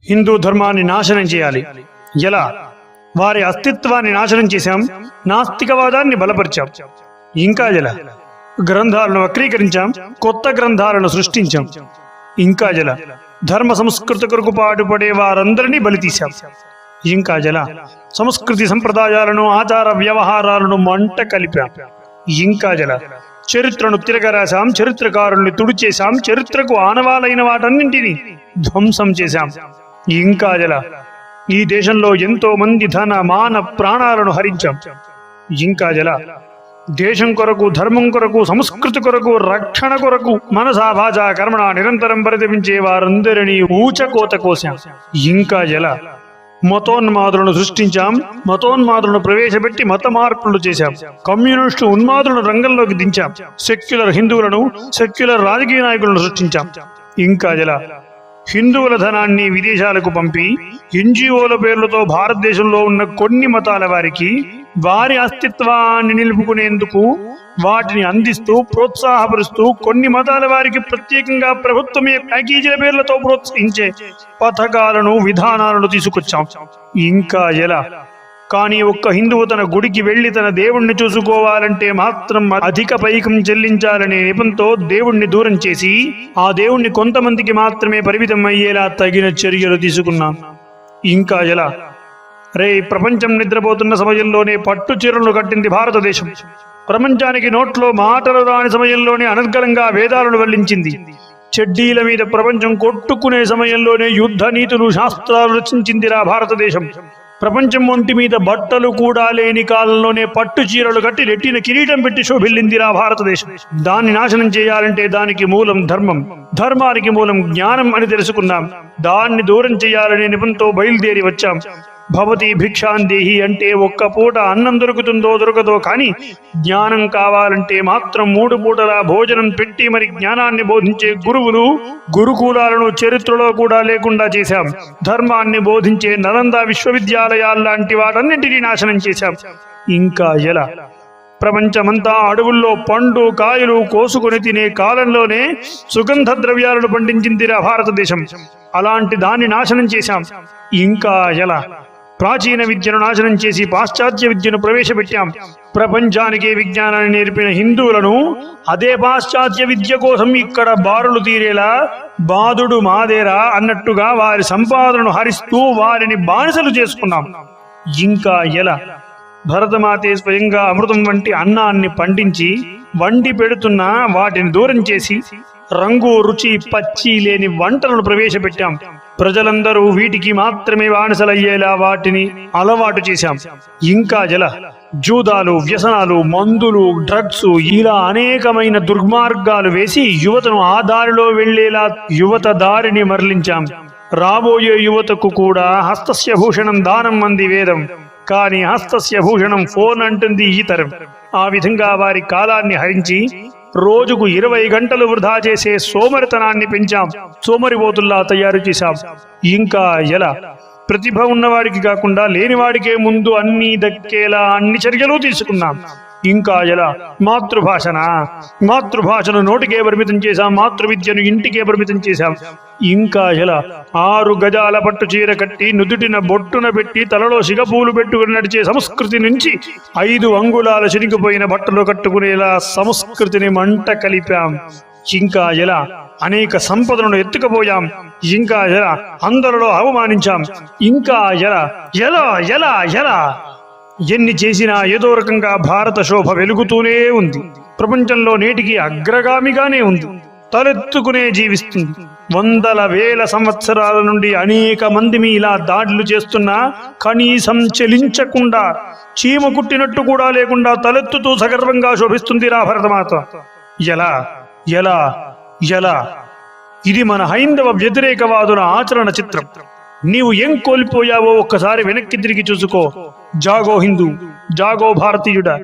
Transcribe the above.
హిందూ ధర్మాన్ని నాశనం చేయాలి. ఎలా? వారి అస్తిత్వాన్ని నాశనం చేశాం, నాస్తికవాదాన్ని బలపరిచాం. ఇంకా ఎలా? గ్రంథాలను వక్రీకరించాం, కొత్త గ్రంథాలను సృష్టించాం. ఇంకా జల ధర్మ సంస్కృతి కొరకు పాటుపడే వారందరినీ బలితీశాం. ఇంకా జల సంస్కృతి సంప్రదాయాలను, ఆచార వ్యవహారాలను మంట కలిపాం. ఇంకా జల చరిత్రను తిరగరాశాం, చరిత్రకారుల్ని తుడిచేశాం, చరిత్రకు ఆనవాలైన వాటన్నింటినీ ధ్వంసం చేశాం. ఇంకా జల ఈ దేశంలో ఎంతో మంది ధన మాన ప్రాణాలను హరించాం. ఇంకా జల దేశం కొరకు, ధర్మం కొరకు, సంస్కృతి కొరకు, రక్షణ కొరకు మనసా భాషా కర్మణ నిరంతరం పరితపించే వారందరినీ ఊచకోత కోశాం. ఇంకా జల మతోన్మాదులను సృష్టించాం, మతోన్మాదులను ప్రవేశపెట్టి మత మార్పులు చేశాం. కమ్యూనిస్టు ఉన్మాదులను రంగంలోకి దించాం. సెక్యులర్ హిందువులను, సెక్యులర్ రాజకీయ నాయకులను సృష్టించాం. ఇంకా జల హిందువుల ధనాన్ని విదేశాలకు పంపి ఎన్జిఓల పేర్లతో భారతదేశంలో ఉన్న కొన్ని మతాల వారికి వారి అస్తిత్వాన్ని నిలుపుకునేందుకు వాటిని అందిస్తూ, ప్రోత్సాహపరుస్తూ, కొన్ని మతాల వారికి ప్రత్యేకంగా ప్రభుత్వమే ప్యాకేజీల పేర్లతో ప్రోత్సహించే పథకాలను, విధానాలను తీసుకొచ్చాం. ఇంకా ఎలా? కానీ ఒక్క హిందువు తన గుడికి వెళ్లి తన దేవుణ్ణి చూసుకోవాలంటే మాత్రం అధిక పైకం చెల్లించాలనే నెపంతో దేవుణ్ణి దూరం చేసి ఆ దేవుణ్ణి కొంతమందికి మాత్రమే పరిమితం అయ్యేలా తగిన చర్యలు తీసుకున్నాం. ఇంకా ఎలా? ప్రపంచం నిద్రపోతున్న సమయంలోనే పట్టు చీరలను కట్టింది భారతదేశం. ప్రపంచానికి నోట్లో మాటలు రాని సమయంలోనే అనర్గళంగా వేదాలను వల్లించింది. చెడ్డీల మీద ప్రపంచం కొట్టుకునే సమయంలోనే యుద్ధ నీతులు, శాస్త్రాలు రచించిందిరా భారతదేశం. ప్రపంచం ఒంటి మీద బట్టలు కూడా లేని కాలంలోనే పట్టు చీరలు కట్టి నెట్టిన కిరీటం పెట్టి శోభిల్లిందిరా భారతదేశం. దాన్ని నాశనం చేయాలంటే దానికి మూలం ధర్మం, ధర్మానికి మూలం జ్ఞానం అని తెలుసుకున్నాం. దాన్ని దూరం చేయాలనే నిపంతో బయలుదేరి వచ్చాం. భవతి భిక్షాందేహి అంటే ఒక్క పూట అన్నం దొరుకుతుందో దొరకదో కానీ జ్ఞానం కావాలంటే మాత్రం 3 పూటలా భోజనం పెట్టి మరి జ్ఞానాన్ని బోధించే గురువులు, గురుకులాలను చరిత్రలో కూడా లేకుండా చేశాం. ధర్మాన్ని బోధించే నలంద విశ్వవిద్యాలయాల్లాంటి వాటన్నింటినీ నాశనం చేశాం. ఇంకా ఎలా? ప్రపంచమంతా అడవుల్లో పండు కాయలు కోసుకొని తినే కాలంలోనే సుగంధ ద్రవ్యాలను పండించిందిరా భారతదేశం. అలాంటి దాన్ని నాశనం చేశాం. ఇంకా ఎలా? ప్రాచీన విద్యను నాశనం చేసి పాశ్చాత్య విద్యను ప్రవేశపెట్టాం. ప్రపంచానికి విజ్ఞానాన్ని నేర్పిన హిందువులను అదే పాశ్చాత్య విద్య కోసం ఇక్కడ బారులు తీరేలా బాధుడు మాదేరా అన్నట్టుగా వారి సంపాదనను హరిస్తూ వారిని బానిసలు చేసుకున్నాం. ఇంకా ఎలా? భరతమాతే స్వయంగా అమృతం వంటి అన్నాన్ని పండించి వండి పెడుతున్న వాటిని దూరం చేసి రంగు, రుచి, పచ్చి లేని వంటలను ప్రవేశపెట్టాం. ప్రజలందరూ వీటికి మాత్రమే బానిసలయ్యేలా వాటిని అలవాటు చేశాం. ఇంకా జల జూదాలు, వ్యసనాలు, మందులు, డ్రగ్స్ ఇలా అనేకమైన దుర్మార్గాలు వేసి యువతను ఆ దారిలో వెళ్లేలా యువత దారిని మరలించాం. రాబోయే యువతకు కూడా హస్తస్య భూషణం దానం అంది వేదం. కానీ హస్తస్య భూషణం ఫోన్ అంటుంది ఈ తరం. ఆ విధంగా వారి కాలాన్ని హరించి రోజుకు 20 గంటలు వృధా చేసే సోమరితనాన్ని పెంచాం. సోమరిపోతుల్లా తయారు చేశాం. ఇంకా ఎలా? ప్రతిభ ఉన్నవాడికి కాకుండా లేనివాడికే ముందు అన్ని దక్కేలా అన్ని చర్యలు తీసుకున్నాం. ఇంకా ఎలా? మాతృభాషను నోటికే పరిమితం చేశాం, మాతృవిద్యను ఇంటికే పరిమితం చేశాం. ఇంకా ఎలా? 6 గజాల పట్టు చీర కట్టి నుదుటిన బొట్టున పెట్టి తలలో సిగపూలు పెట్టుకుని నడిచే సంస్కృతి నుంచి 5 అంగుళాల చిరిగిపోయిన బట్టలు కట్టుకునేలా సంస్కృతిని మంట కలిపాం. ఇంకా ఎలా? అనేక సంపదలను ఎత్తుకుపోయాం. ఇంకా ఎలా? అందరిలో అవమానించాం. ఇంకా ఎలా? ఎలా ఎలా ఎలా ఎన్ని చేసినా ఏదో రకంగా భారత శోభ వెలుగుతూనే ఉంది. ప్రపంచంలో నేటికి అగ్రగామిగానే ఉంది, తలెత్తుకునే జీవిస్తుంది. వందల వేల సంవత్సరాల నుండి అనేక మంది ఇలా దాడులు చేస్తున్నా కనీసం చెలించకుండా, చీమ కుట్టినట్టు కూడా లేకుండా తలెత్తుతూ సగర్వంగా శోభిస్తుంది రా భరతమాత. ఎలా ఎలా ఎలా? ఇది మన హైందవ వ్యతిరేకవాదుల ఆచరణ చిత్రం. నీవు ఏం కోల్పోయావో ఒక్కసారి వెనక్కి తిరిగి చూసుకో. జాగో హిందూ, జాగో భారతీయుడా.